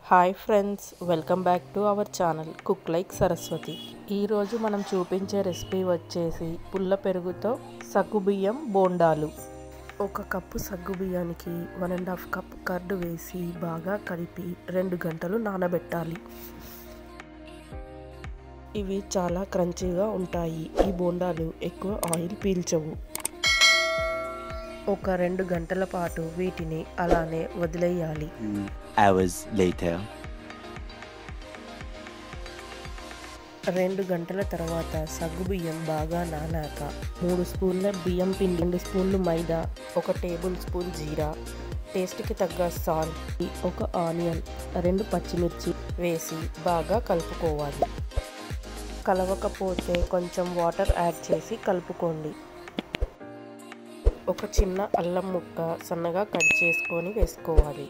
Hi friends, welcome back to our channel cook like Saraswati. ఈరోజు మనం చూపించే రెసిపీ వచ్చేసి పుల్ల పెరుగుతో సగ్గుబియ్యం బోండాలు. 1 కప్పు సగ్గుబియ్యానికి 1.5 కప్ కర్డ్ వేసి బాగా కలిపి 2 గంటలు నానబెట్టాలి. ఇవి చాలా క్రంచీగా ఉంటాయి. ఈ బోండాలు ఎక్కువ ఆయిల్ పీల్చవు. 2 గంటల పాటు వీటిని అలానే వదిలేయాలి. 2 hours later. 2 గంటల తర్వాత సగ్గుబియ్యం బాగా నానాక 3 స్పూన్ల బియ్యం పిండి, 2 స్పూన్లు మైదా, 1 టేబుల్ స్పూన్ జీరా, టేస్ట్కి తగ్గ సాల్ట్, 1 ఆనియన్, 2 పచ్చిమిర్చి వేసి బాగా కలుపుకోవాలి. కలవకపోతే కొంచెం వాటర్ యాడ్ చేసి కలుపుకోండి. 1 చిన్న అల్లం ముక్క సన్నగా కట్ చేసుకొని వేసుకోవాలి.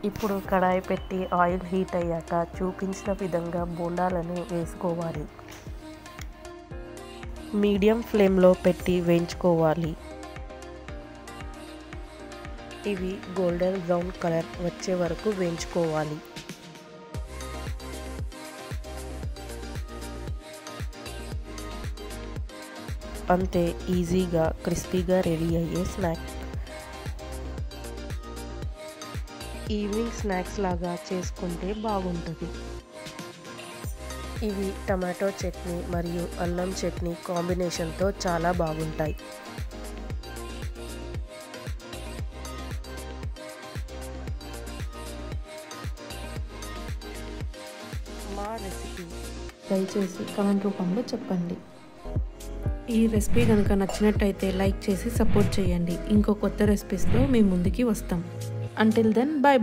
ఇప్పుడు కడాయి పెట్టి ఆయిల్ హీట్ అయ్యాక చూపించిన విధంగా బోండాలను వేసుకోవాలి. మీడియం ఫ్లేమ్లో పెట్టి వేయించుకోవాలి. ఇవి గోల్డెన్ బ్రౌన్ కలర్ వచ్చే వరకు వేయించుకోవాలి. అంతే, ఈజీగా క్రిస్పీగా రెడీ అయ్యే స్నాక్. ఈవినింగ్ స్నాక్స్ లాగా చేసుకుంటే బాగుంటుంది. ఇవి టమాటో చట్నీ మరియు అల్లం చట్నీ కాంబినేషన్తో చాలా బాగుంటాయి. మా రెసిపీ దయచేసి కామెంట్ రూపంలో చెప్పండి. ఈ రెసిపీ కనుక నచ్చినట్టయితే లైక్ చేసి సపోర్ట్ చేయండి. ఇంకో కొత్త రెసిపీస్తో మీ ముందుకి వస్తాం. Until then, by.